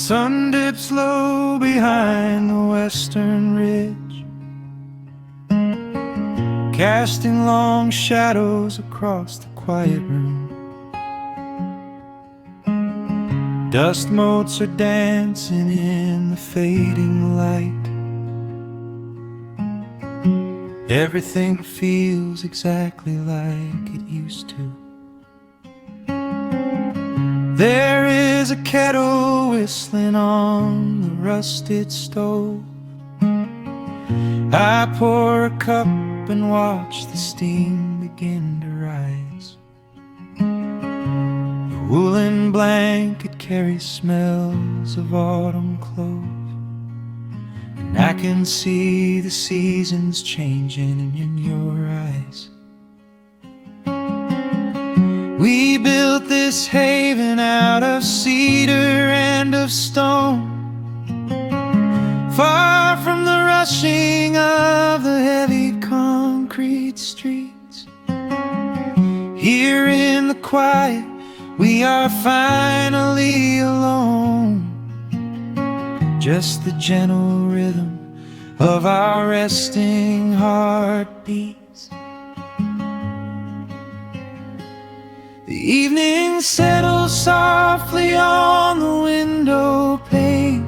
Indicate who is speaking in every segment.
Speaker 1: sun dips low behind the western ridge, casting long shadows across the quiet room. Dust motes are dancing in the fading light. Everything feels exactly like it used to. There is a kettle whistling on the rusted stove. I pour a cup and watch the steam begin to rise. The woolen blanket carries smells of autumn clothes, and I can see the seasons changing in your eyes. We built this haven out of cedar and of stone, far from the rushing of the heavy concrete streets. Here in the quiet, we are finally alone. Just the gentle rhythm of our resting heartbeats. The evening settles softly on the window pane.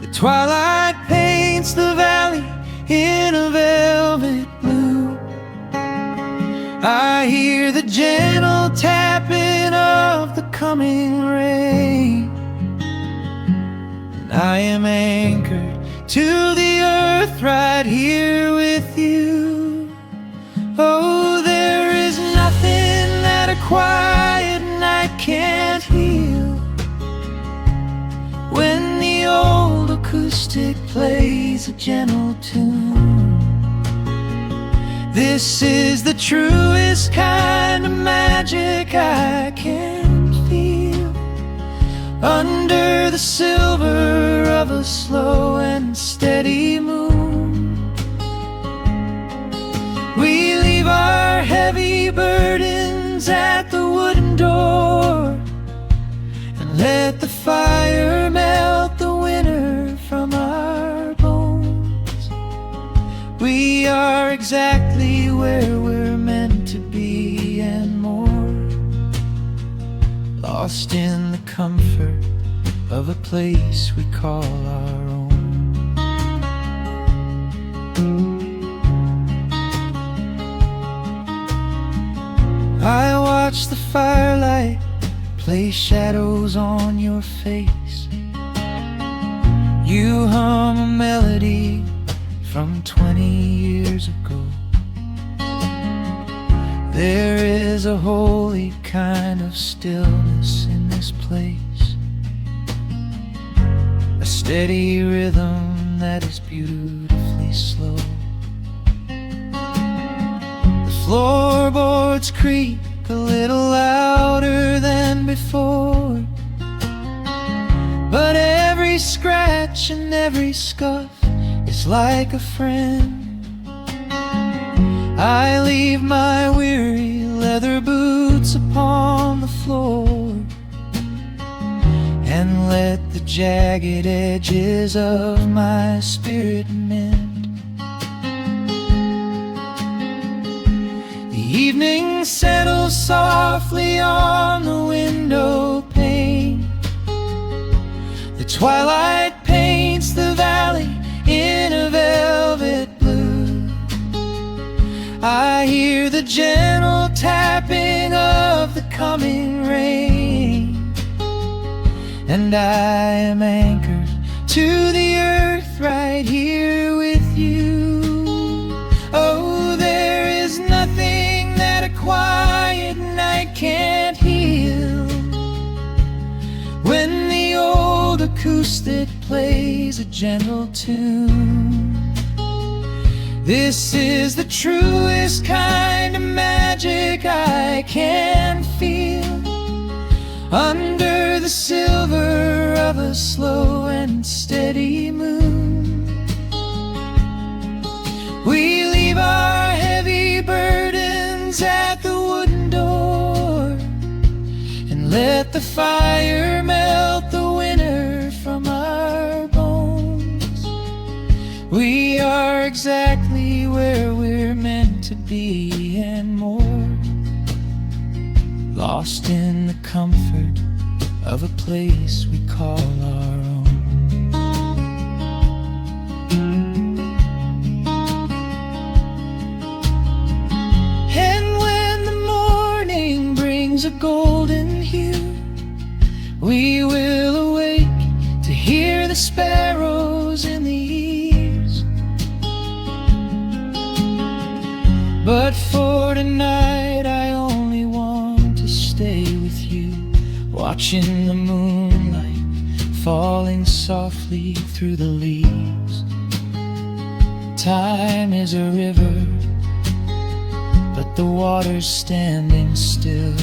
Speaker 1: The twilight paints the valley in a velvet blue. I hear the gentle tapping of the coming rain, and I am anchored to the earth right here with you. Oh, there is nothing that a quiet night can't heal, when the old acoustic plays a gentle tune. This is the truest kind of magic I can feel, under the silver of a slow and steady moon. We leave our heavy burdens at the wooden door, and let the fire melt the winter from our bones. We are exactly where we're meant to be and more, lost in the comfort of a place we call our own. I watch the firelight play shadows on your face. You hum a melody from 20 years ago. There is a holy kind of stillness in this place, a steady rhythm that is beautifully slow. The floorboards creak a little louder than before, but every scratch and every scuff is like a friend. I leave my weary leather boots upon the floor, and let the jagged edges of my spirit mend. The evening settles softly on the window pane. The twilight paints the valley in a velvet blue. I hear the gentle tapping of the coming rain, and I am anchored to the earth right here with you. Oh, there is nothing that a quiet night can't heal, when the old acoustic plays a gentle tune. This is the truest kind of magic I can feel, under the silver of a slow and steady moon. We leave our heavy burdens at the wooden door, and let the fire melt the where we're meant to be and more, lost in the comfort of a place we call our own. And when the morning brings a golden hue, we will awake to hear the sparrows in the eaves. But for tonight I only want to stay with you, watching the moonlight falling softly through the leaves. Time is a river, but the water's standing still.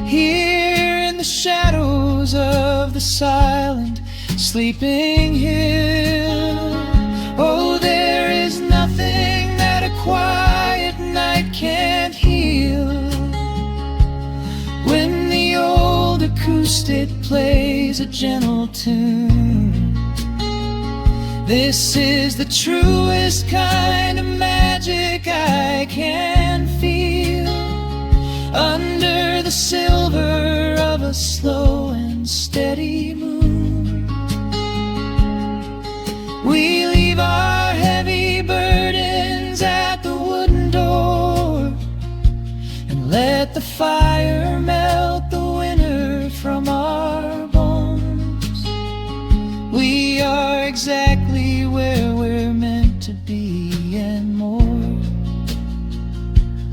Speaker 1: Here in the shadows of the silent, sleeping hill. Oh, there is nothing that a quiet night can't heal. When the old acoustic plays a gentle tune, this is the truest kind of magic I can feel. Under the silver of a slow and steady moon, we leave our heavy burdens at the wooden door, and let the fire melt the winter from our bones. We are exactly where we're meant to be and more,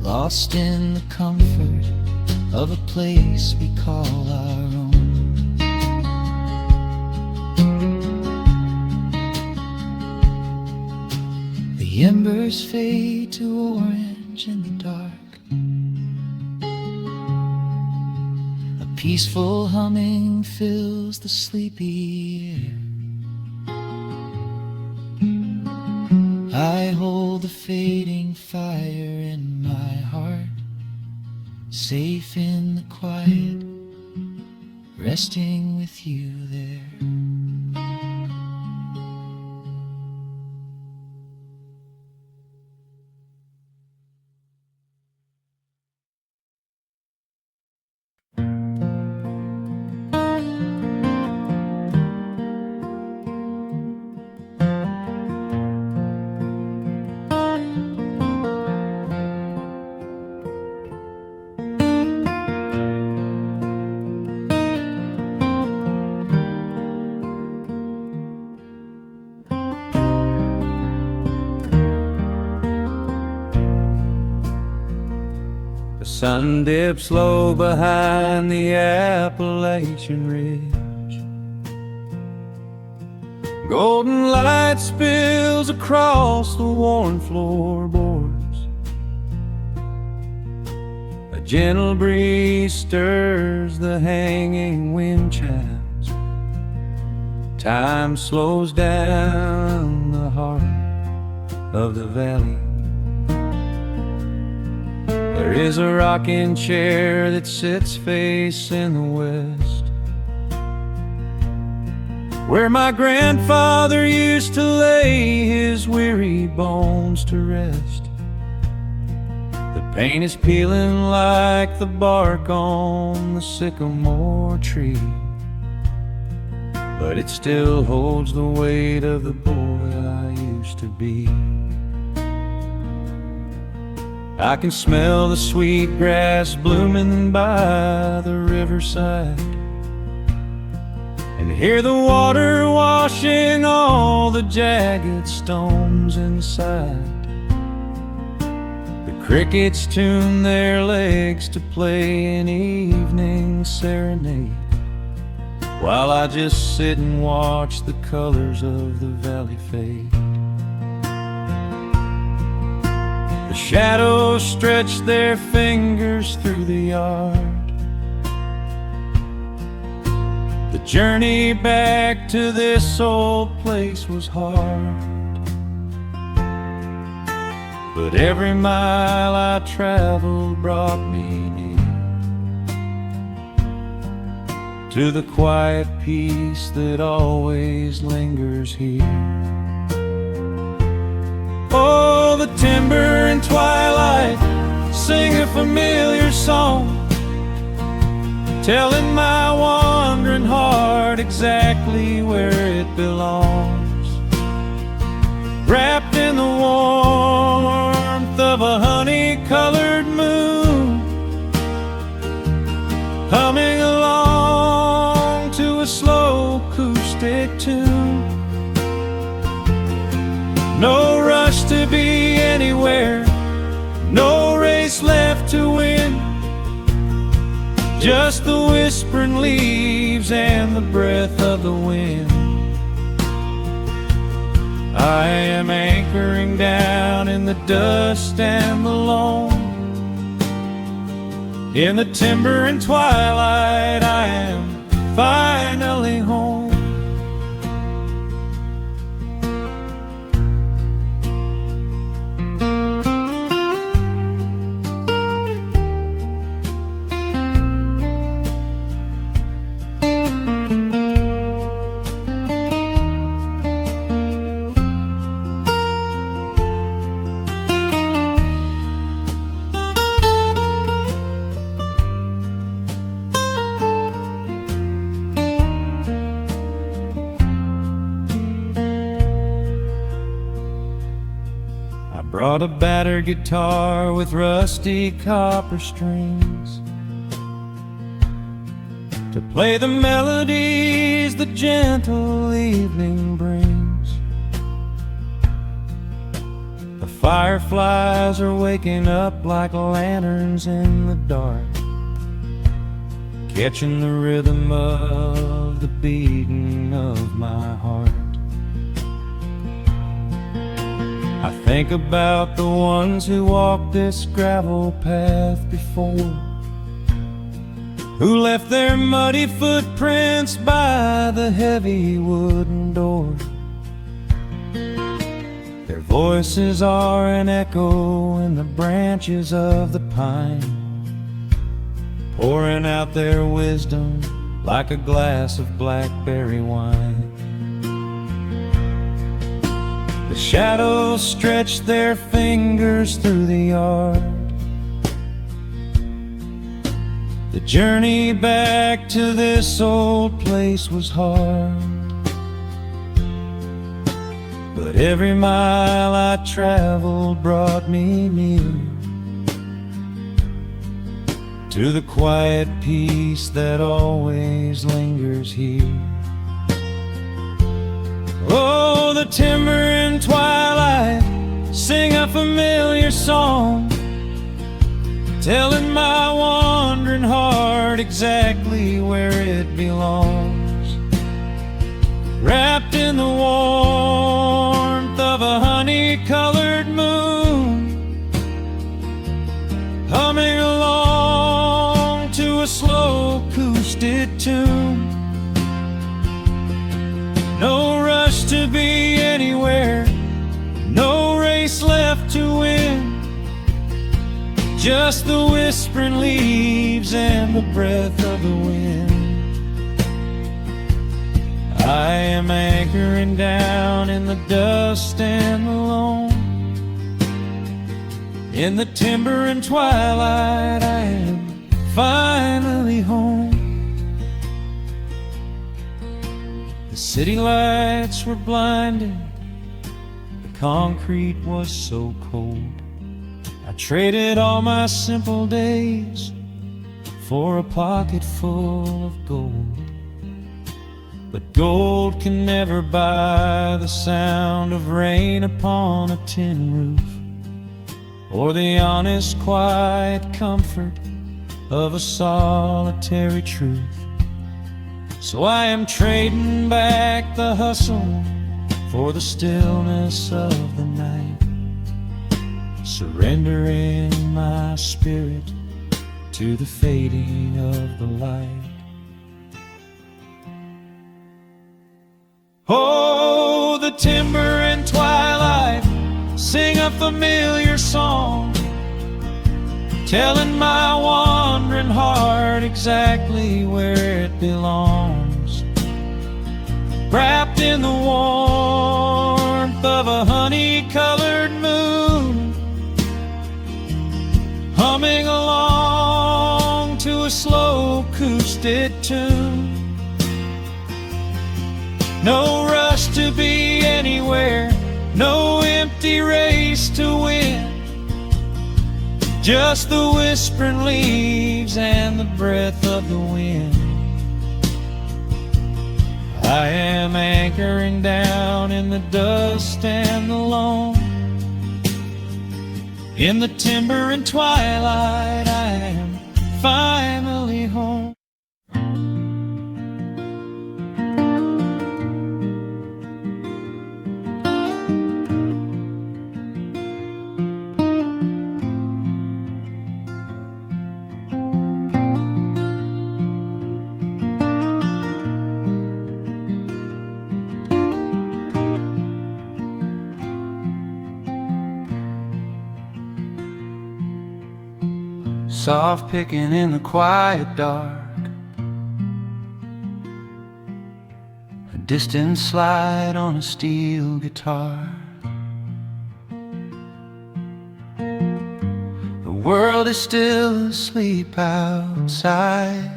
Speaker 1: lost in the comfort of a place we call our own. The embers fade to orange in the dark. A peaceful humming fills the sleepy air. I hold the fading fire in my heart, safe in the quiet, resting with you there. The sun dips low behind the Appalachian Ridge. Golden light spills across the worn floorboards. A gentle breeze stirs the hanging wind chimes. Time slows down the heart of the valley. There is a rocking chair that sits facing the west, where my grandfather used to lay his weary bones to rest. The paint is peeling like the bark on the sycamore tree, but it still holds the weight of the boy I used to be. I can smell the sweet grass blooming by the riverside, and hear the water washing all the jagged stones inside. The crickets tune their legs to play an evening serenade, while I just sit and watch the colors of the valley fade. The shadows stretch their fingers through the yard. The journey back to this old place was hard, but every mile I traveled brought me near to the quiet peace that always lingers here. Oh, the timber and twilight, sing a familiar song, telling my wandering heart exactly where it belongs. Wrapped in the warmth of a honey-colored moon, humming along to a slow acoustic tune. No rush to be anywhere, no race left to win, just the whispering leaves and the breath of the wind. I am anchoring down in the dust and the loam. In the timber and twilight, I am finally home. Brought a battered guitar with rusty copper strings to play the melodies the gentle evening brings. The fireflies are waking up like lanterns in the dark, catching the rhythm of the beating of my heart. I think about the ones who walked this gravel path before, who left their muddy footprints by the heavy wooden door. Their voices are an echo in the branches of the pine, pouring out their wisdom like a glass of blackberry wine. The shadows stretch their fingers through the yard. The journey back to this old place was hard, but every mile I traveled brought me near to the quiet peace that always lingers here. Oh, the timber and twilight, sing a familiar song, telling my wandering heart exactly where it belongs. Wrapped in the warmth of a honey-colored moon, humming along to a slow acoustic tune. No rush to be anywhere, no race left to win, just the whispering leaves and the breath of the wind. I am anchoring down in the dust and the loam. In the timber and twilight, I am finally home. The city lights were blinding, the concrete was so cold. I traded all my simple days for a pocket full of gold. But gold can never buy the sound of rain upon a tin roof, or the honest, quiet comfort of a solitary truth. So I am trading back the hustle for the stillness of the night, surrendering my spirit to the fading of the light. Oh, the timber and twilight, sing a familiar song, telling my wandering heart exactly where it belongs. Wrapped in the warmth of a honey-colored moon, twisted tune. No rush to be anywhere, no empty race to win. Just the whispering leaves and the breath of the wind. I am anchoring down in the dust and the loam. In the timber and twilight, I am finally home. Soft picking in the quiet dark, a distant slide on a steel guitar. The world is still asleep outside,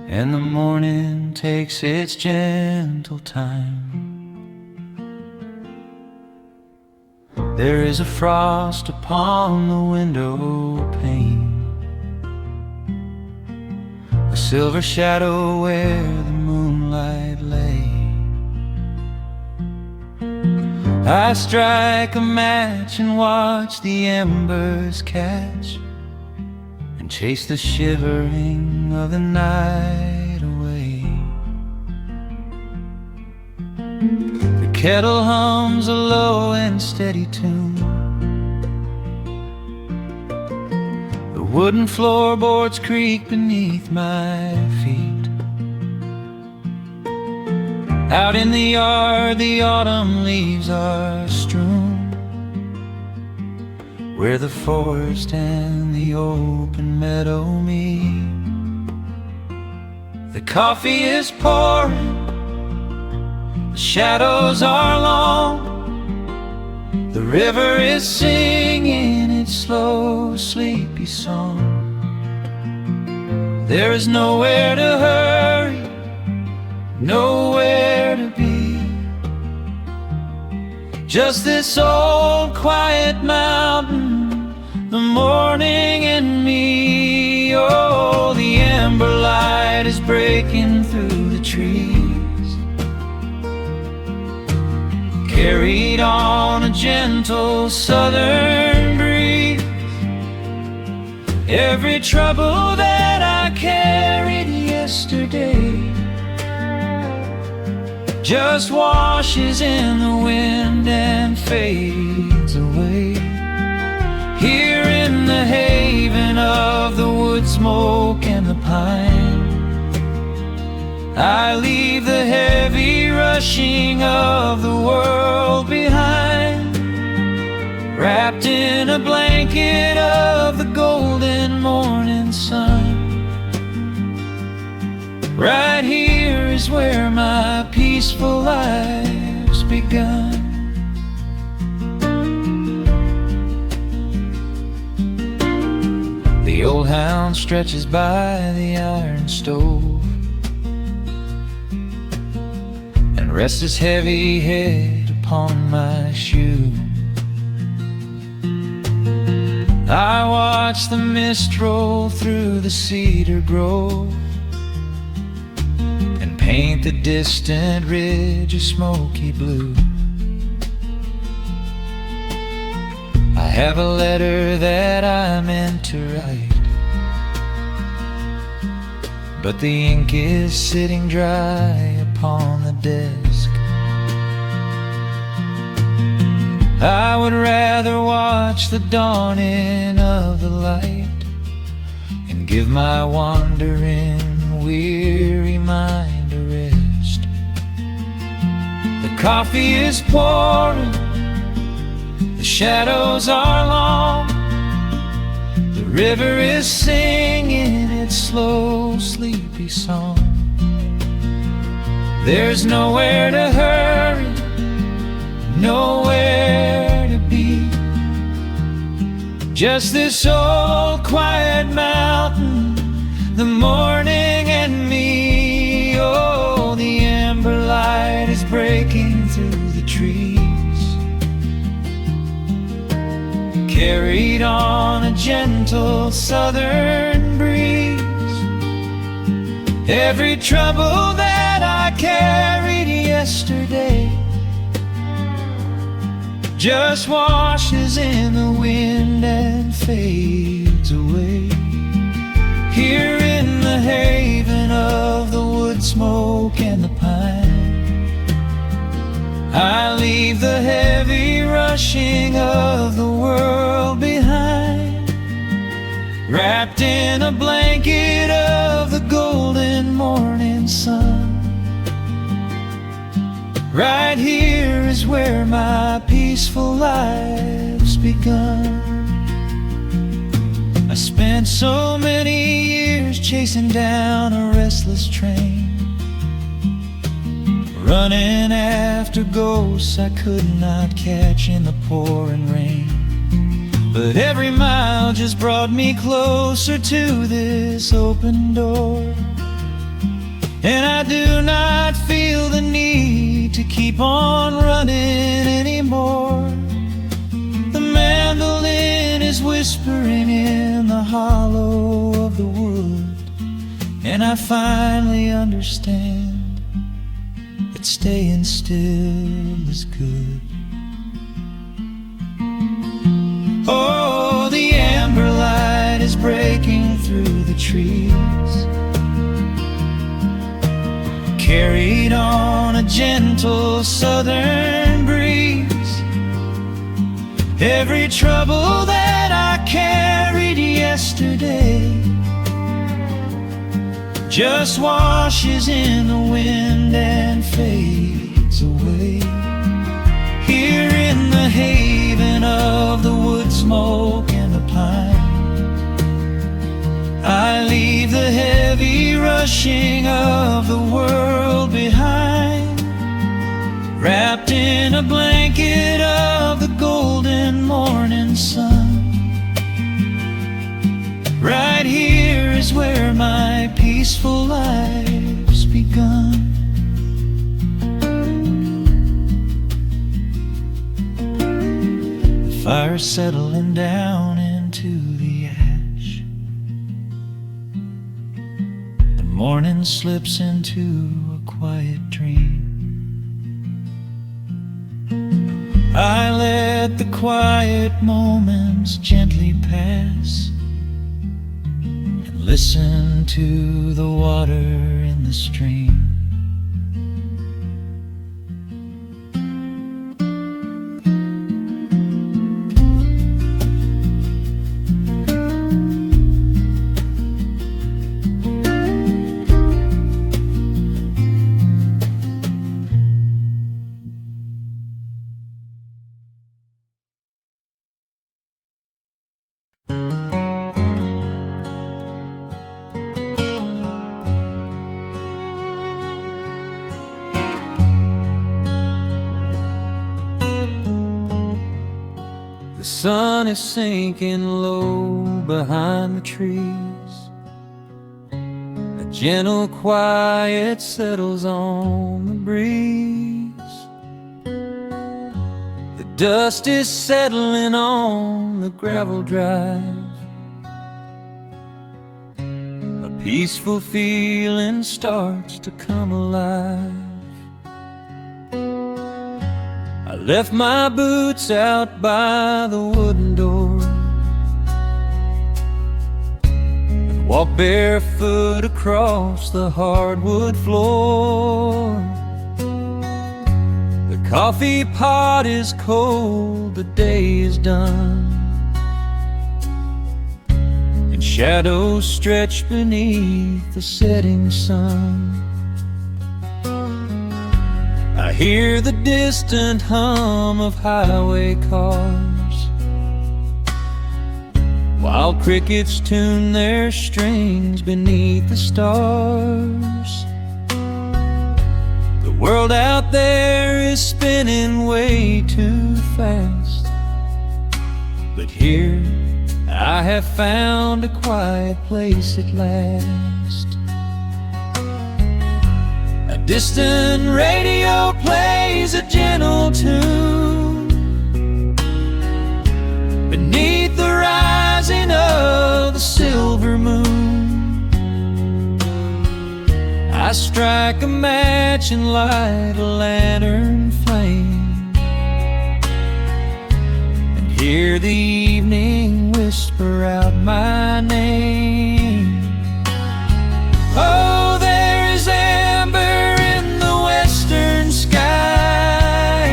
Speaker 1: and the morning takes its gentle time. There is a frost upon the window pane, a silver shadow where the moonlight lay. I strike a match and watch the embers catch, and chase the shivering of the night away. The kettle hums a low and steady tune, the wooden floorboards creak beneath my feet. Out in the yard, the autumn leaves are strewn, where the forest and the open meadow meet. The coffee is pouring, the shadows are long, the river is singing its slow, sleepy song. There is nowhere to hurry, nowhere to be, just this old quiet mountain, the morning and me. Oh, the ember light is breaking through the trees, carried on a gentle southern breeze. Every trouble that I carried yesterday just washes in the wind and fades away. Here in the haven of the wood smoke and the pine, I leave the heavy rushing of the world behind, wrapped in a blanket of the golden morning sun. Right here is where my peaceful life's begun. The old hound stretches by the iron stove and rests his heavy head upon my shoe. I watch the mist roll through the cedar grove and paint the distant ridge a smoky blue. I have a letter that I meant to write, but the ink is sitting dry upon the desk. I would rather watch the dawning of the light and give my wandering, weary mind a rest. The coffee is pouring, the shadows are long, the river is singing its slow, sleepy song. There's nowhere to hurry, nowhere to be, just this old quiet mountain, the morning and me. Oh, the amber light is breaking through the trees, carried on a gentle southern breeze. Every trouble that I carried yesterday just washes in the wind and fades away. Here in the haven of the wood smoke and the pine, I leave the heavy rushing of the world behind, wrapped in a blanket of the golden morning sun. Right here is where my peaceful life's begun. I spent so many years chasing down a restless train, running after ghosts I could not catch in the pouring rain. But every mile just brought me closer to this open door, and I do not feel the need to keep on running anymore. The mandolin is whispering in the hollow of the wood, and I finally understand that staying still is good. Oh, the amber light is breaking through the trees, carried on a gentle southern breeze. Every trouble that I carried yesterday just washes in the wind and fades away. Here in the haven of the wood smoke and the pine, I leave the heavy rushing of the world behind, wrapped in a blanket of the golden morning sun. Right here is where my peaceful life's begun. The fire's settling down into the ash, the morning slips into a quiet dream. I let the quiet moments gently pass and listen to the water in the stream. The sun is sinking low behind the trees. A gentle quiet settles on the breeze. The dust is settling on the gravel drive. A peaceful feeling starts to come alive. I left my boots out by the wooden door and walked barefoot across the hardwood floor. The coffee pot is cold, the day is done, and shadows stretch beneath the setting sun. I hear the distant hum of highway cars, while crickets tune their strings beneath the stars. The world out there is spinning way too fast, but here I have found a quiet place at last. A distant radio plays a gentle tune beneath the rising of the silver moon. I strike a match and light a lantern flame, and hear the evening whisper out my name. Oh, there is amber in the western sky,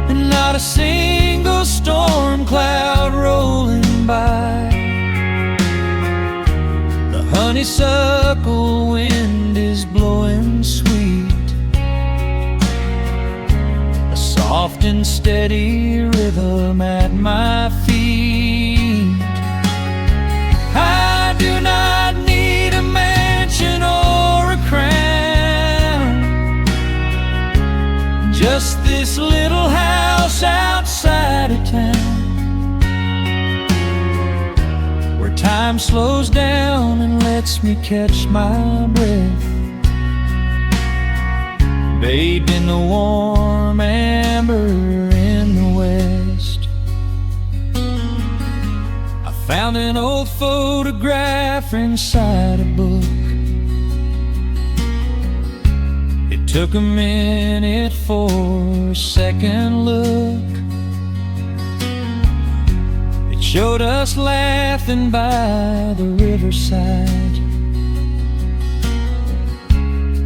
Speaker 1: and not a single storm cloud rolling by. The honeysuckle wind is blowing sweet, a soft and steady rhythm at my feet. I do not need a mansion or a crown, just this little house outside of town, where time slows down and lets me catch my breath, bathed in the warm amber in the west. I found an old photograph inside a book. It took a minute for a second look. It showed us laughing by the riverside,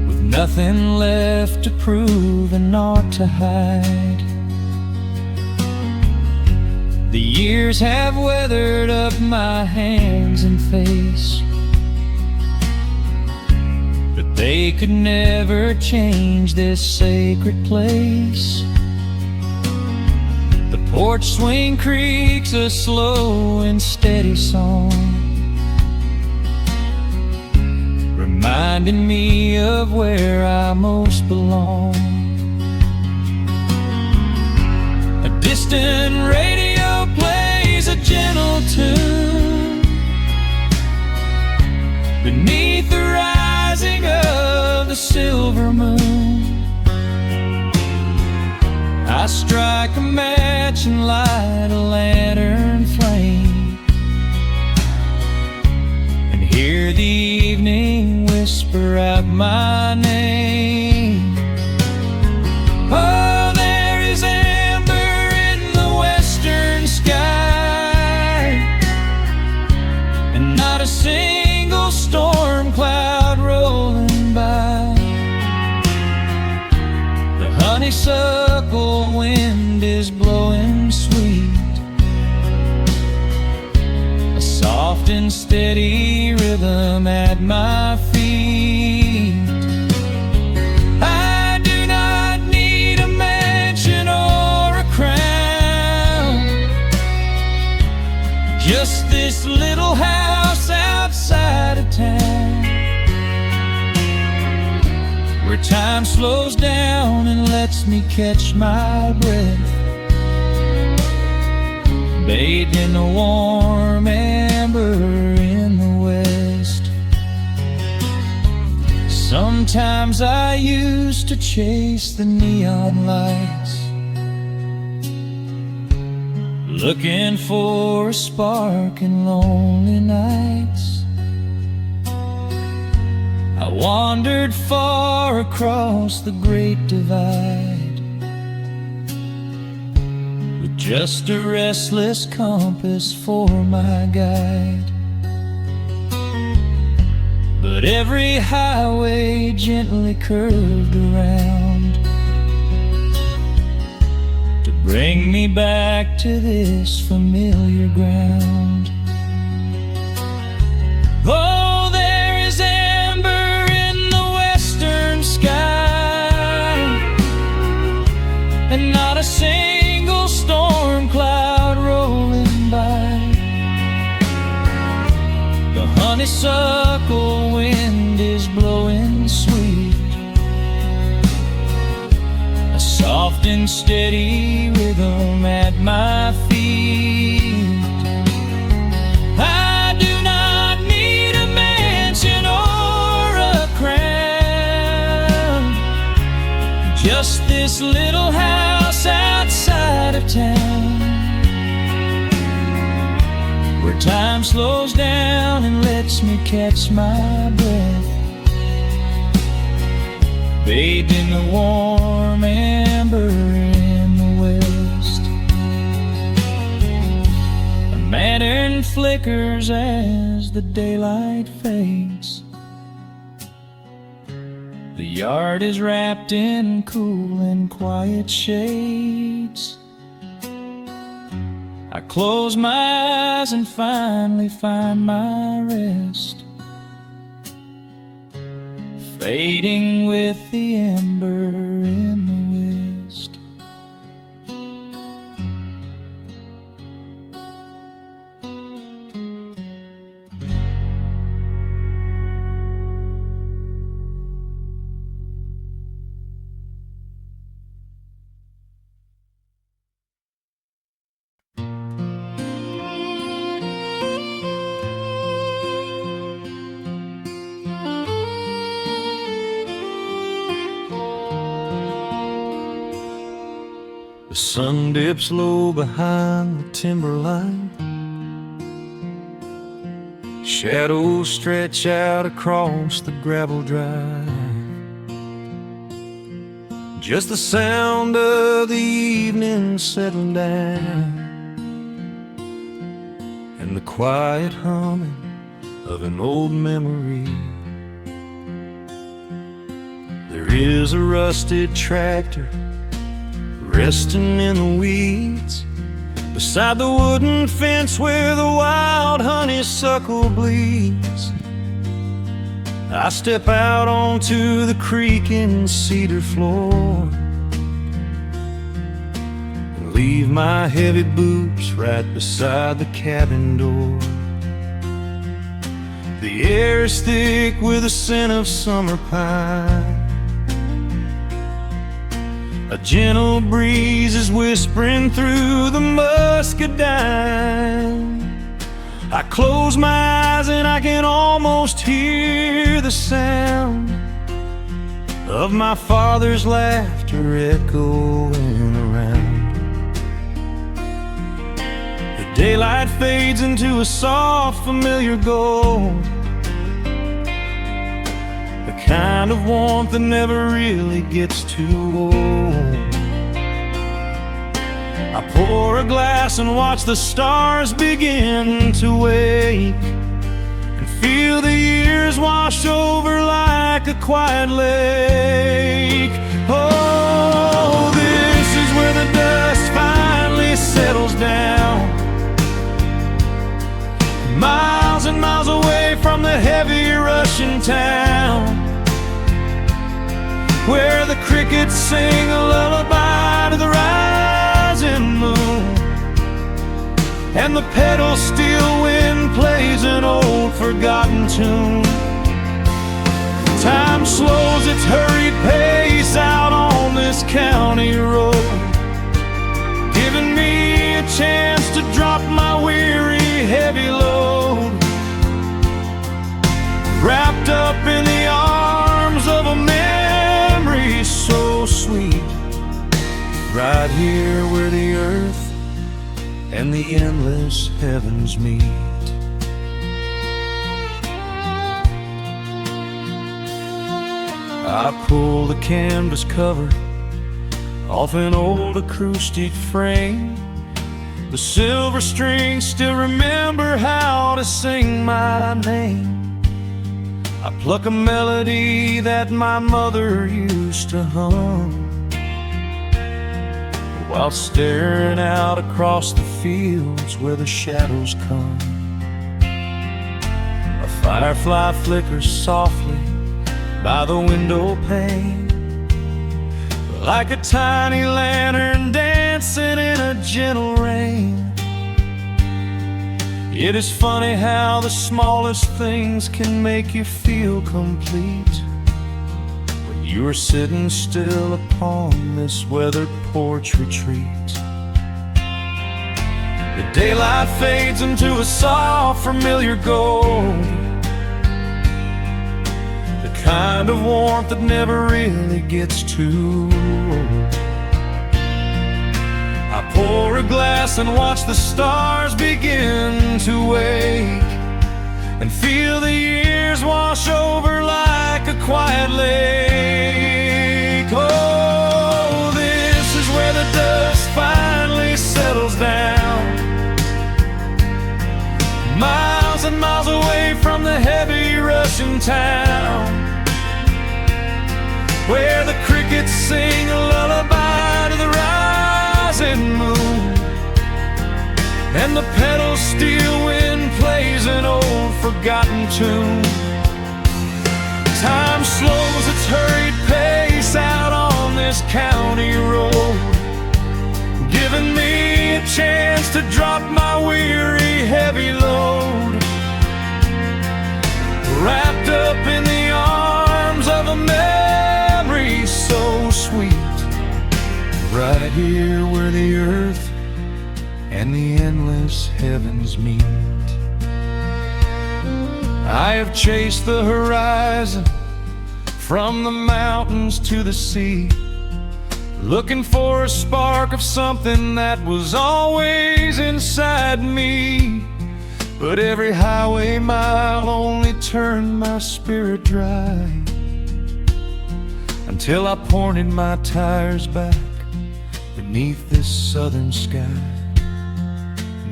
Speaker 1: with nothing left to prove and naught to hide. The years have weathered up my hands and face, but they could never change this sacred place. The porch swing creaks a slow and steady song, reminding me of where I most belong. A distant radio plays a gentle tune beneath the rising of the silver moon. I strike a match and light a lantern flame, and hear the evening whisper out my name. Oh, there is amber in the western sky, and not a single storm cloud rolling by. The honeysuckle wind is blowing sweet, a soft and steady rhythm at my feet. I do not need a mansion or a crown, just this little house outside of town, where time slows down and lets me catch my breath, bathed in the warm amber in the west. Sometimes I used to chase the neon lights, looking for a spark in lonely nights. I wandered far across the great divide, with just a restless compass for my guide. But every highway gently curved around to bring me back to this familiar ground. Oh, there is amber in the western sky, and not a single storm cloud rolling by. The honeysuckle wind is blowing sweet, a soft and steady rhythm at my feet. this little house outside of town, where time slows down and lets me catch my breath, bathed in the warm amber in the west. A lantern flickers as the daylight fades. The yard is wrapped in cool and quiet shades. I close my eyes and finally find my rest, fading with the ember in the west. The sun dips low behind the timberline. Shadows stretch out across the gravel drive. Just the sound of the evening settling down, and the quiet humming of an old memory. There is a rusted tractor resting in the weeds beside the wooden fence where the wild honeysuckle bleeds. I step out onto the creaking cedar floor and leave my heavy boots right beside the cabin door. The air is thick with the scent of summer pine. A gentle breeze is whispering through the muscadine. I close my eyes and I can almost hear the sound of my father's laughter echoing around. The daylight fades into a soft, familiar gold, the kind of warmth that never really gets too old. I pour a glass and watch the stars begin to wake, and feel the years wash over like a quiet lake. Oh, this is where the dust finally settles down, miles and miles away from the heavy Russian town, where the crickets sing a lullaby to the rising moon, and the pedal steel wind plays an old forgotten tune. Time slows its hurried pace out on this county road, giving me a chance to drop my weary heavy load, wrapped up in the arms of a memory so sweet, right here where the earth and the endless heavens meet. I pull the canvas cover off an old acoustic frame. The silver strings still remember how to sing my name. I pluck a melody that my mother used to hum while staring out across the fields where the shadows come. A firefly flickers softly by the window pane, like a tiny lantern dancing in a gentle rain. It is funny how the smallest things can make you feel complete when you are sitting still upon this weathered porch retreat. The daylight fades into a soft, familiar gold, the kind of warmth that never really gets too old. I pour a glass and watch the stars begin to wake, and feel the years wash over like a quiet lake. Oh, this is where the dust finally settles down, miles and miles away from the heavy Russian town, where the crickets sing a lullaby to the rising moon, and the pedal steel wind plays an old forgotten tune. Time slows its hurried pace out on this county road, giving me a chance to drop my weary heavy load, wrapped up in the arms of a memory so sweet, right here where the earth and the endless heavens meet. I have chased the horizon from the mountains to the sea, looking for a spark of something that was always inside me. But every highway mile only turned my spirit dry, until I pointed my tires back beneath this southern sky.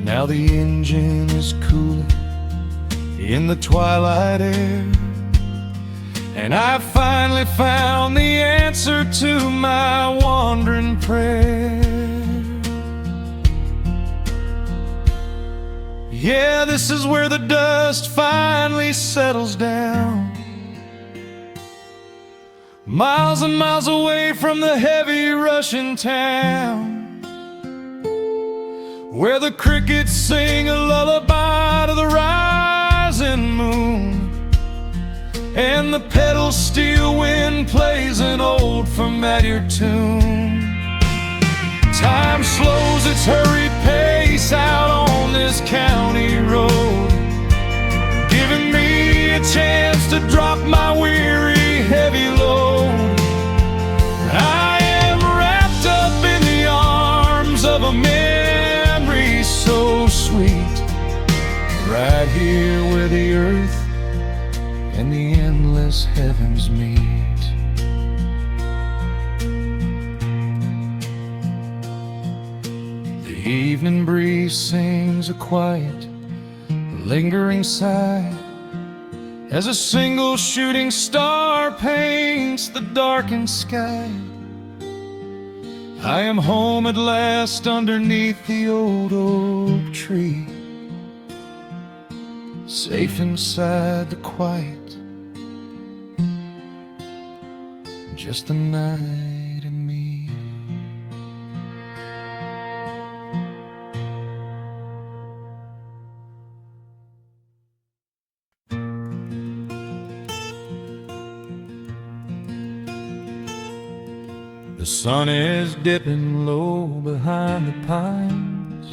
Speaker 1: Now the engine is cooling in the twilight air, and I finally found the answer to my wandering prayer. Yeah, this is where the dust finally settles down, miles and miles away from the heavy Russian town, where the crickets sing a lullaby to the rising moon, and the pedal steel wind plays an old familiar tune. Time slows its hurried pace out on this county road, giving me a chance to drop my weary heavy load. I am wrapped up in the arms of a memory so sweet, right here where the earth and the endless heavens meet. The evening breeze sings a quiet, lingering sigh, as a single shooting star paints the darkened sky. I am home at last underneath the old oak tree, safe inside the quiet, just the night and me. The sun is dipping low behind the pines,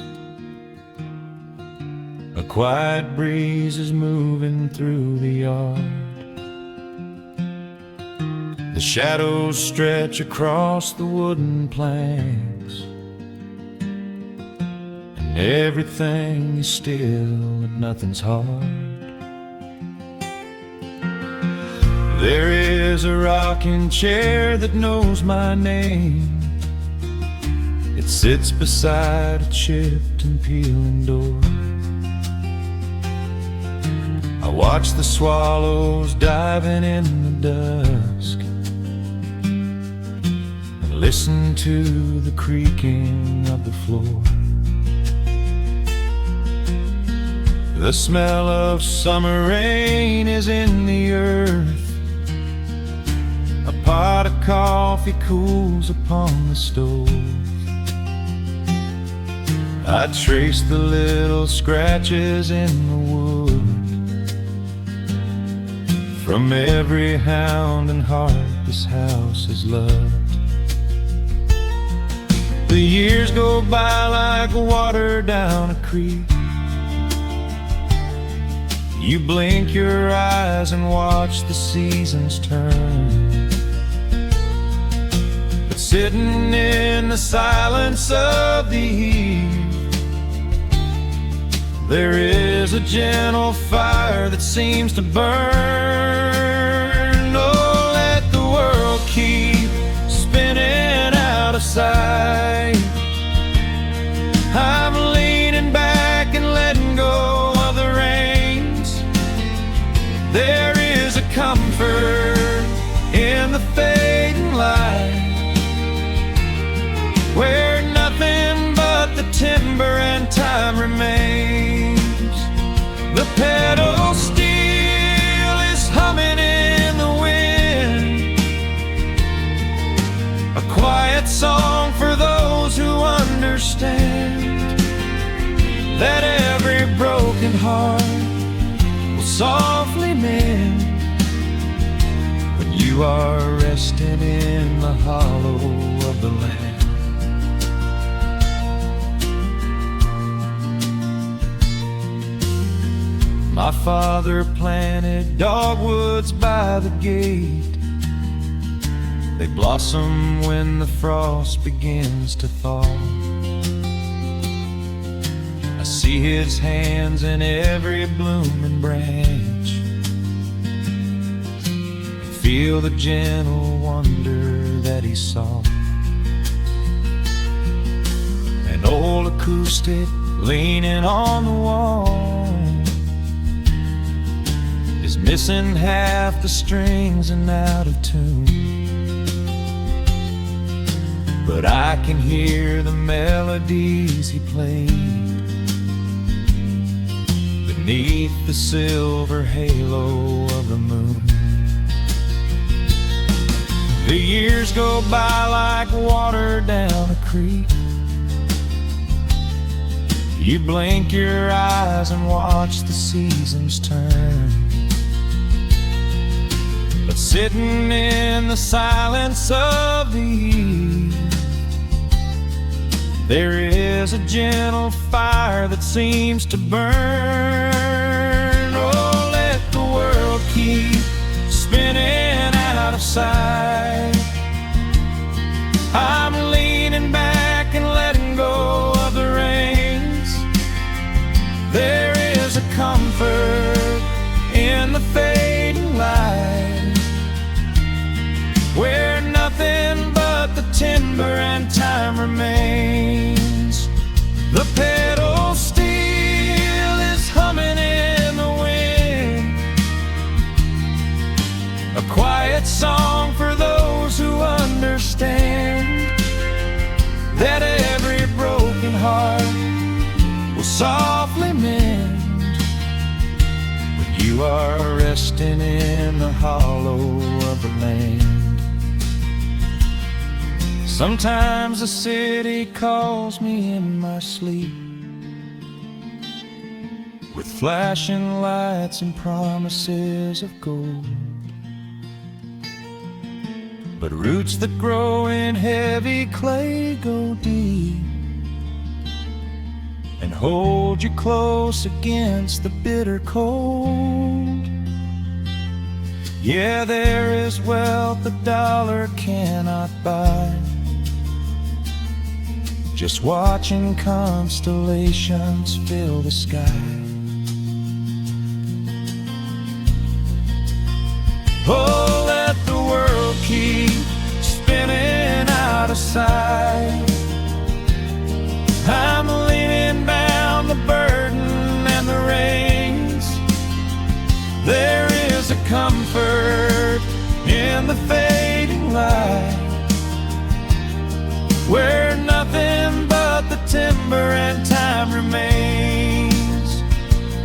Speaker 1: a quiet breeze is moving through the yard. The shadows stretch across the wooden planks, and everything is still and nothing's hard. There is a rocking chair that knows my name. It sits beside a chipped and peeling door. I watch the swallows diving in the dusk, and listen to the creaking of the floor. The smell of summer rain is in the earth. A pot of coffee cools upon the stove. I trace the little scratches in the wood from every hound and heart this house has loved. The years go by like water down a creek. You blink your eyes and watch the seasons turn. But sitting in the silence of the eve, there is a gentle fire that seems to burn. Oh, let the world keep spinning out of sight. I'm leaning back and letting go of the reins. There is a comfort in the fading light, where nothing but the timber and time remains. The pedal steel is humming in the wind, a quiet song for those who understand that every broken heart will softly mend when you are resting in the hollow of the land. My father planted dogwoods by the gate. They blossom when the frost begins to thaw. I see his hands in every blooming branch, and feel the gentle wonder that he saw. An old acoustic leaning on the wall is missing half the strings and out of tune, but I can hear the melodies he played beneath the silver halo of the moon. The years go by like water down a creek. You blink your eyes and watch the seasons turn. But sitting in the silence of the eve, there is a gentle fire that seems to burn. Oh, let the world keep spinning out of sight. I'm leaning back and letting go of the reins. There is a comfort in the fading light, where nothing but the timber and time remains. The pedal steel is humming in the wind, a quiet song for those who understand that every broken heart will softly mend when you are resting in the hollow of the land. Sometimes the city calls me in my sleep, with flashing lights and promises of gold, but roots that grow in heavy clay go deep and hold you close against the bitter cold. Yeah, there is wealth a dollar cannot buy, just watching constellations fill the sky. Oh, let the world keep spinning out of sight. I'm laying down the burden and the reins. There is a comfort in the fading light, where nothing but the timber and time remains.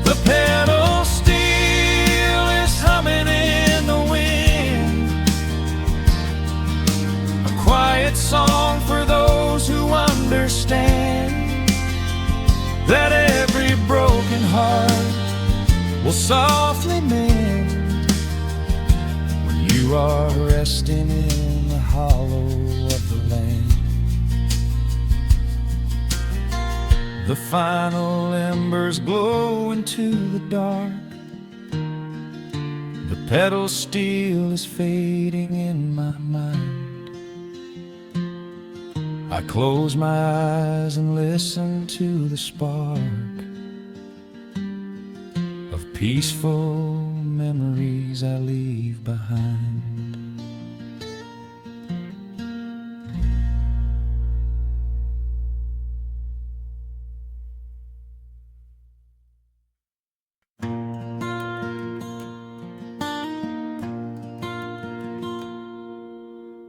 Speaker 1: The pedal steel is humming in the wind, a quiet song for those who understand that every broken heart will softly mend when you are resting in the hollow of the land. The final embers glow into the dark, pedal steel is fading in my mind. I close my eyes and listen to the spark of peaceful memories I leave behind.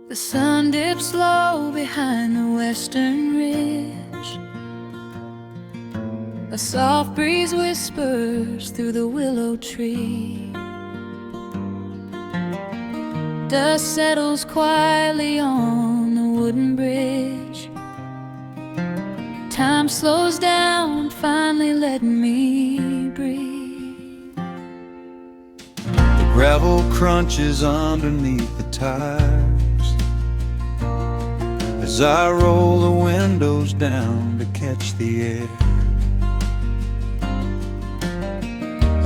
Speaker 2: The sun dips low behind the western ridge. A soft breeze whispers through the willow tree. Dust settles quietly on the wooden bridge. Time slows down, finally letting me breathe.
Speaker 1: The gravel crunches underneath the tires as I roll the windows down to catch the air.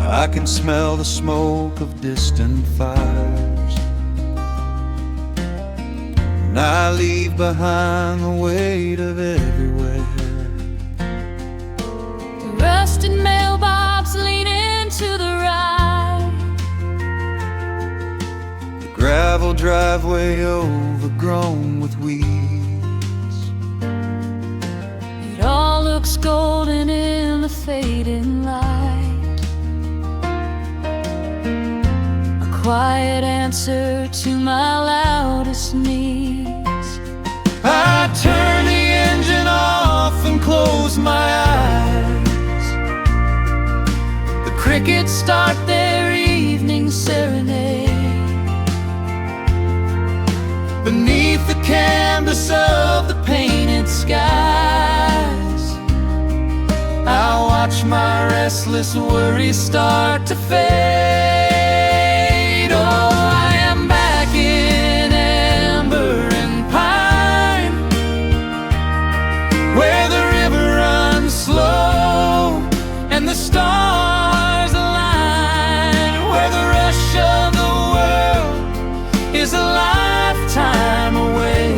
Speaker 1: I can smell the smoke of distant fires, and I leave behind the weight of everywhere.
Speaker 2: The rusted mailbox leaning to the right.
Speaker 1: The gravel driveway overgrown with weeds.
Speaker 2: It all looks golden in the fading light. A quiet answer to my loudest needs.
Speaker 1: I turn the engine off and close my eyes. The crickets start their evening serenade. Beneath the canvas of the painted skies, I watch my restless worries start to fade. Oh, I am back in amber and pine, where the river runs slow and the stars align, where the rush of the world is a lifetime away,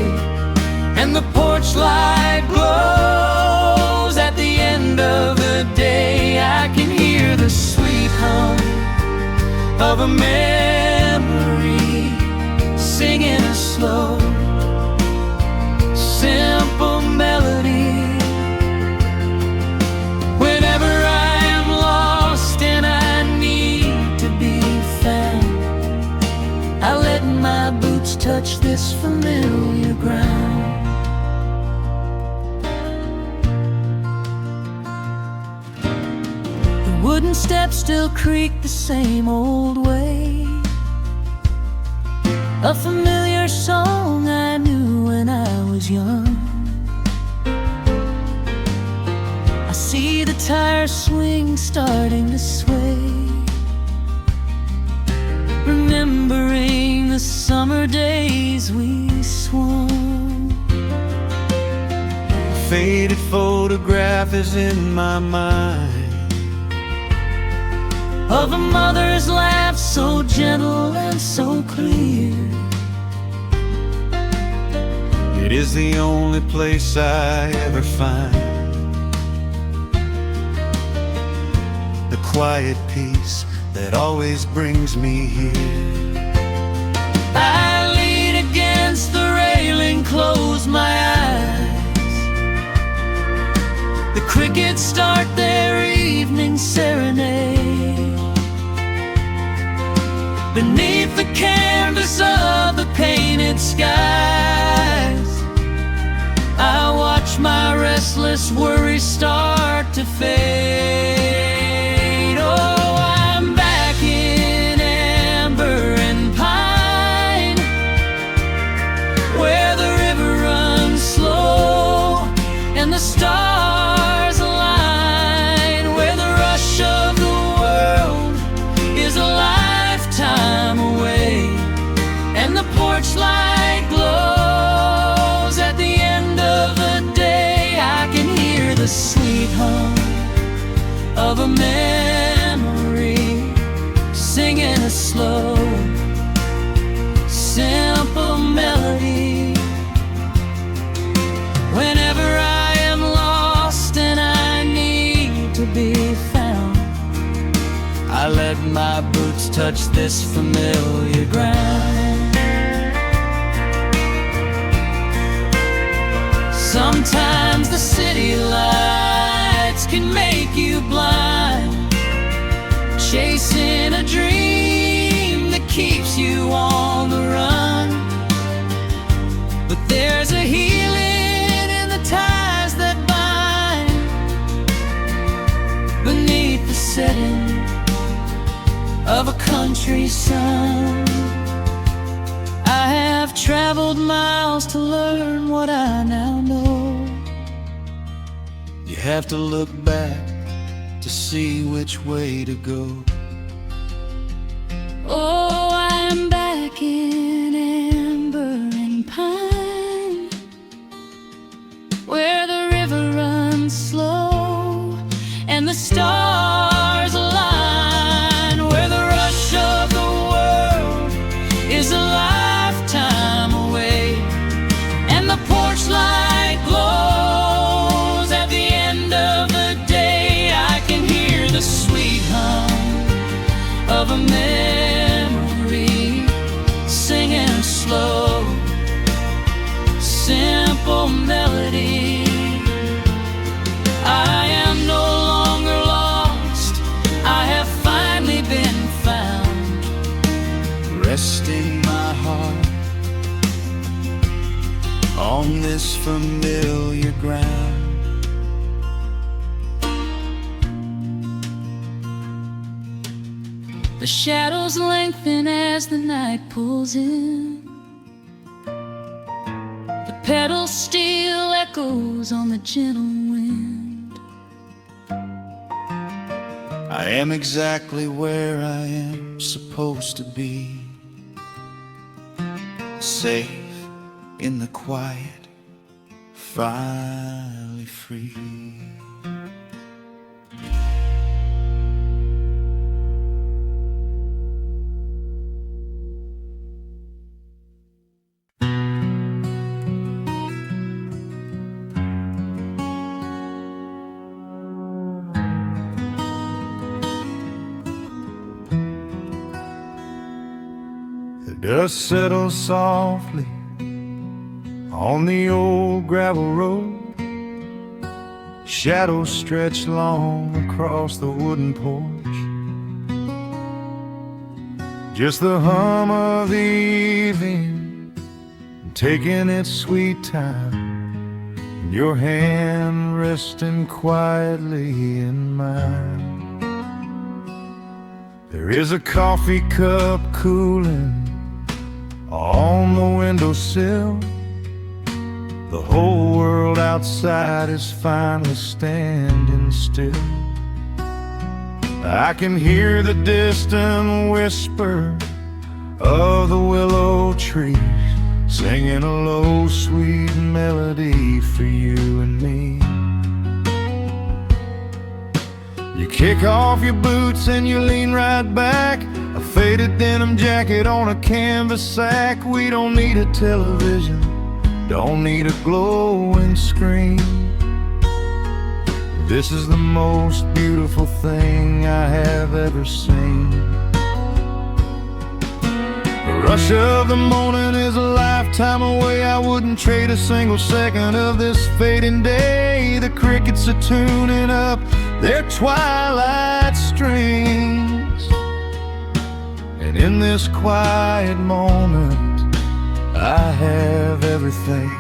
Speaker 1: and the porch light glows at the end of the day. I can hear the sweet hum of a memory singing a slow, simple melody. Whenever I am lost and I need to be found, I let my boots touch this familiar ground. The wooden steps still creak the same old way. A familiar song I knew when I was young. I see the tires swing starting to sway, remembering the summer days we swung. A faded photograph is in my mind
Speaker 2: of a mother's laugh so gentle and so clear.
Speaker 1: It is the only place I ever find the quiet peace that always brings me here.
Speaker 2: I lean against the railing, close my eyes. The crickets start their evening serenade. Beneath the canvas of the painted skies, I watch my restless worries start to fade. Oh, I'm back in amber and pine, where the river runs slow and the stars align, where the rush of the world is a lifetime away, and the porch light glows at the end of the day. I can hear the sweet hum of a memory singing a slow, be found. I let my boots touch this familiar ground. Sometimes the city lights can make you blind, chasing a dream that keeps you on the run. But there's a healing in the ties that bind beneath the setting of a country sun. I have traveled miles to learn what I now know.
Speaker 1: You have to look back to see which way to go.
Speaker 2: Oh, I am back in amber and pine, where the river runs slow and the stars align, where the rush of the world is a lifetime away, and the porch light glows at the end of the day. I can hear the sweet hum of a memory singing slow, simple melody. I am no longer lost, I have finally been found,
Speaker 1: Resting my heart on this familiar ground.
Speaker 2: The shadows lengthen as the night pulls in. The pedal steel echoes on the gentle wind.
Speaker 1: I am exactly where I am supposed to be, safe in the quiet, finally free. The dust settles softly on the old gravel road. Shadows stretch long across the wooden porch. Just the hum of the evening taking its sweet time, your hand resting quietly in mine. There is a coffee cup cooling on the windowsill. The whole world outside is finally standing still. I can hear the distant whisper of the willow trees, singing a low, sweet melody for you and me. You kick off your boots and you lean right back, a faded denim jacket on a canvas sack. We don't need a television, don't need a glowing screen. This is the most beautiful thing I have ever seen. The rush of the morning is a lifetime away. I wouldn't trade a single second of this fading day. The crickets are tuning up their twilight strings, and in this quiet moment I have everything.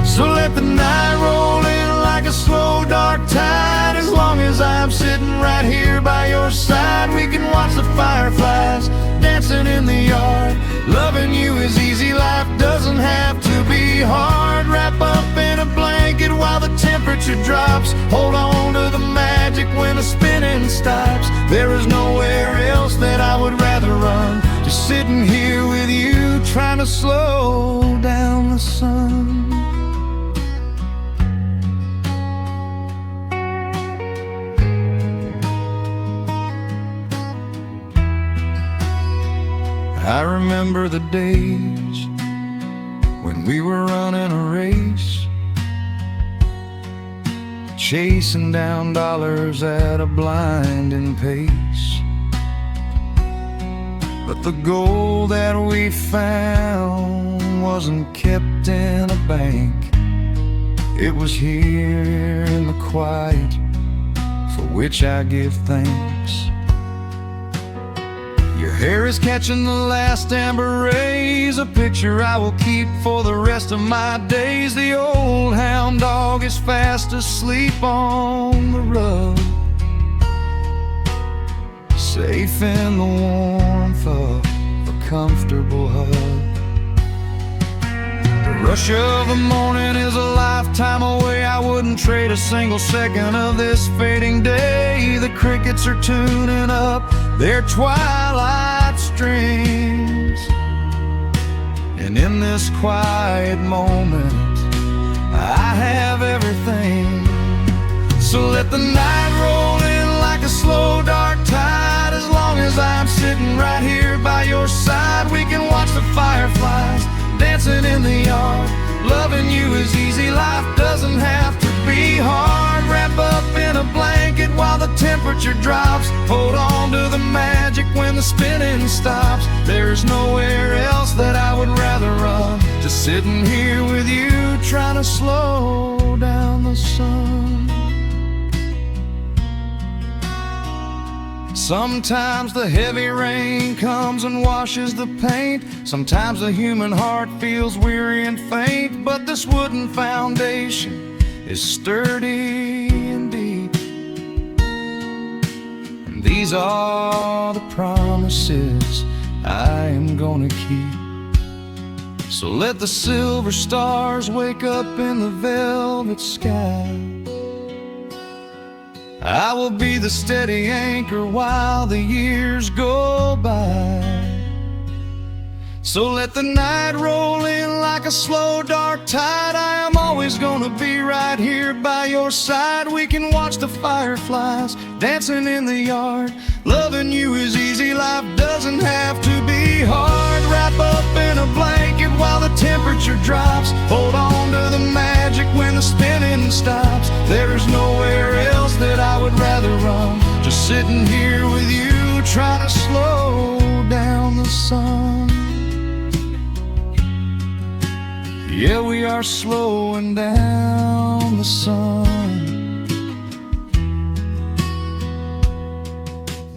Speaker 1: So let the night roll in like a slow dark tide. As long as I'm sitting right here by your side, we can watch the fireflies dancing in the yard. Loving you is easy, life doesn't have to be hard. Wrap up in a blanket while the temperature drops. Hold on to the magic when the spinning stops. There is nowhere else that I would rather run, just sitting here with you, trying to slow down the sun. I remember the days when we were running a race, chasing down dollars at a blinding pace. But the gold that we found wasn't kept in a bank. It was here in the quiet, for which I give thanks. Your hair is catching the last amber rays, a picture I will keep for the rest of my days. The old hound dog is fast asleep on the rug, safe in the warmth of a comfortable hug. The rush of the morning is a lifetime away. I wouldn't trade a single second of this fading day. The crickets are tuning up their twilight strings, and in this quiet moment I have everything. So let the night roll in like a slow dark tide. As long as I'm sitting right here by your side, we can watch the fireflies dancing in the yard. Loving you is easy, life doesn't have to be hard. Wrap up in a blanket while the temperature drops. Hold on to the magic when the spinning stops. There's nowhere else that I would rather run, just sitting here with you, trying to slow down the sun. Sometimes the heavy rain comes and washes the paint. Sometimes the human heart feels weary and faint. But this wooden foundation is sturdy and deep, and these are the promises I am gonna keep. So let the silver stars wake up in the velvet sky. I will be the steady anchor while the years go by. So let the night roll in like a slow dark tide. I am always gonna be right here by your side. We can watch the fireflies dancing in the yard. Loving you is easy, life doesn't have to be hard. Wrap up in a blanket while the temperature drops. Hold on to the magic when the spinning stops. There's nowhere else that I would rather run, just sitting here with you, trying to slow down the sun. Yeah, we are slowing down the sun.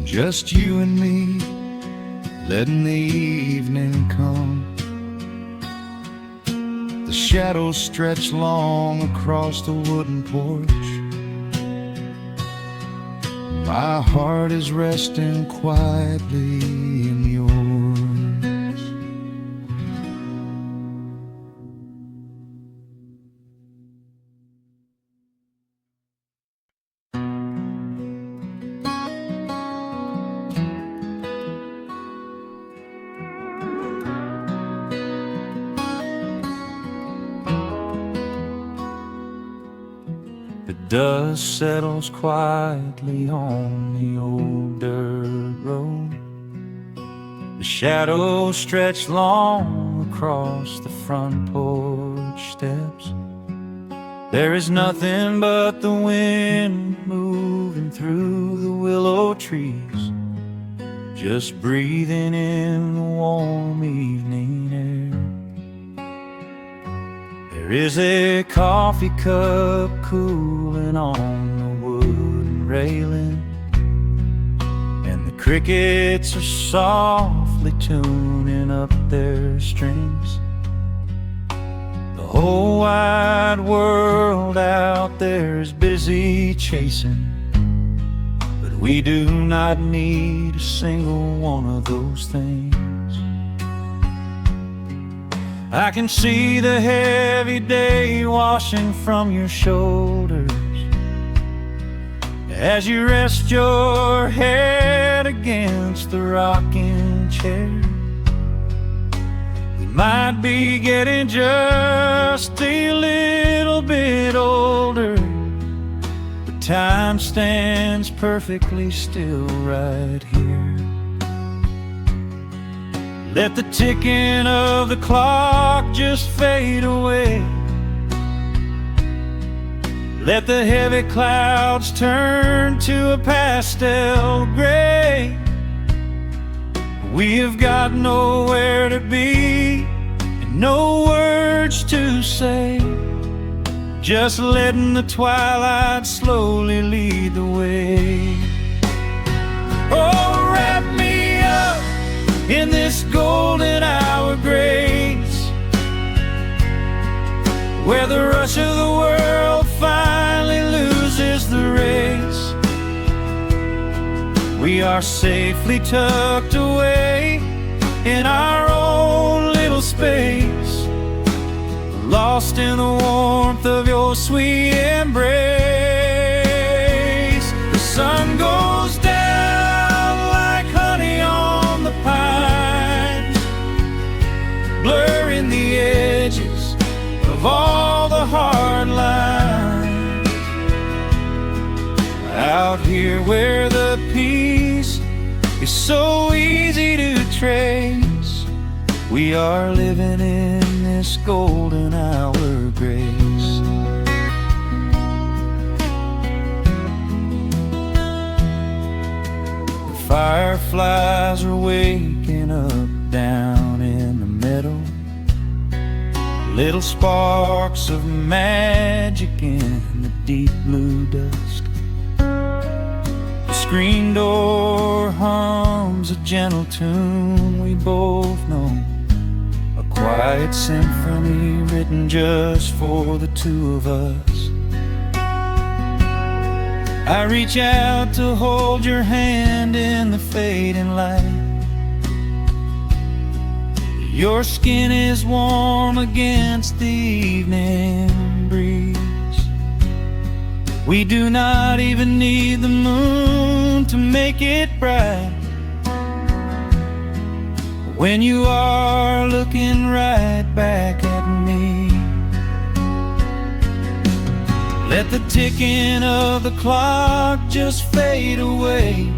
Speaker 1: Just you and me, letting the evening come. The shadows stretch long across the wooden porch. My heart is resting quietly in yours. The dust settles quietly on the old dirt road. The shadows stretch long across the front porch steps. There is nothing but the wind moving through the willow trees, just breathing in the warm evening air. There is a coffee cup cooling on the wooden railing, and the crickets are softly tuning up their strings. The whole wide world out there is busy chasing, but we do not need a single one of those things. I can see the heavy day washing from your shoulders as you rest your head against the rocking chair. We might be getting just a little bit older, but time stands perfectly still right here. Let the ticking of the clock just fade away. Let the heavy clouds turn to a pastel gray. We have got nowhere to be and no words to say, just letting the twilight slowly lead the way. Oh, wrap me up in this golden hour grace, where the rush of the world finally loses the race. We are safely tucked away in our own little space, lost in the warmth of your sweet embrace. The sun goes down like honey on the pines, blurring the edges of all the hard lines. Out here where the peace is so easy to trace, we are living in this golden hour grace. The fireflies are waking up down in the meadow, little sparks of magic in the deep blue dusk. The screen door hums a gentle tune we both know, a quiet symphony written just for the two of us. I reach out to hold your hand in the fading light. Your skin is warm against the evening breeze. We do not even need the moon to make it bright, when you are looking right back at me. Let the ticking of the clock just fade away.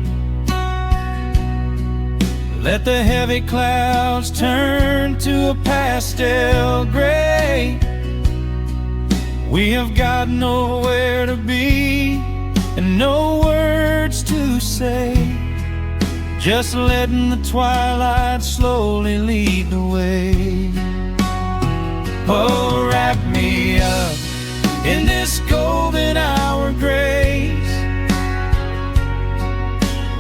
Speaker 1: Let the heavy clouds turn to a pastel gray. We have got nowhere to be and no words to say, just letting the twilight slowly lead the way. Oh, wrap me up in this golden hour grace,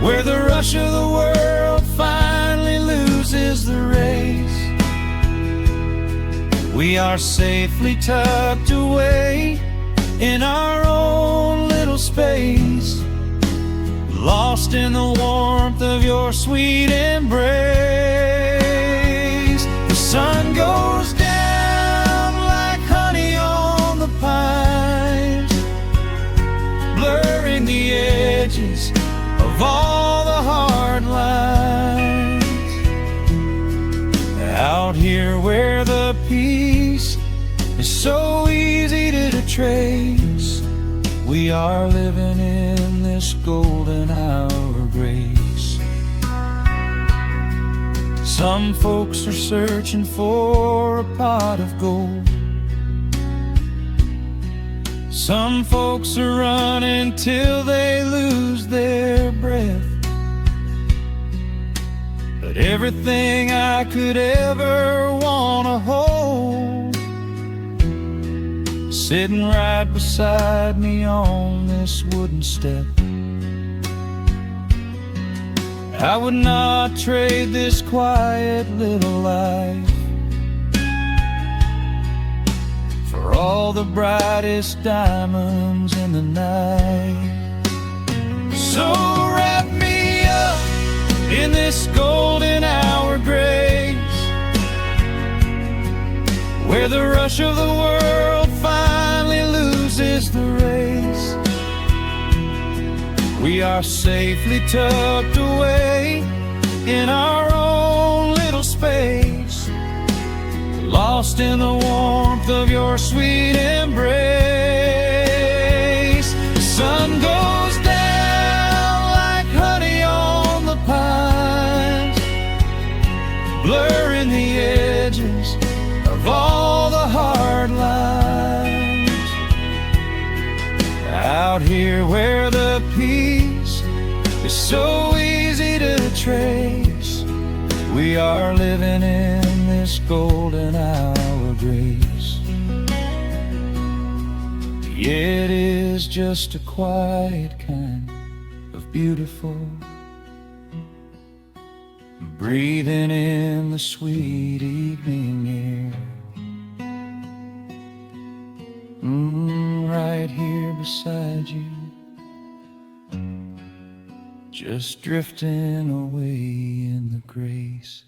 Speaker 1: where the rush of the world finally loses the race. We are safely tucked away in our own little space, lost in the warmth of your sweet embrace. The sun goes down like honey on the pines, blurring the edges of all the hard lines. Out here where the peace is so easy to trace, we are living in this golden hour grace. Some folks are searching for a pot of gold, some folks are running till they lose their breath. But everything I could ever wanna hold, sitting right beside me on this wooden step. I would not trade this quiet little life for all the brightest diamonds in the night. So wrap me up in this golden hour grace, where the rush of the world finally loses the race. We are safely tucked away in our own little space, lost in the warmth of your sweet embrace. The sun goes down like honey on the pines, blurring the edges of all the hard lines. out here where the peace is so easy to trace. We are living in this golden hour of grace. It is just a quiet kind of beautiful, breathing in the sweet evening air. Right here beside you, just drifting away in the grace.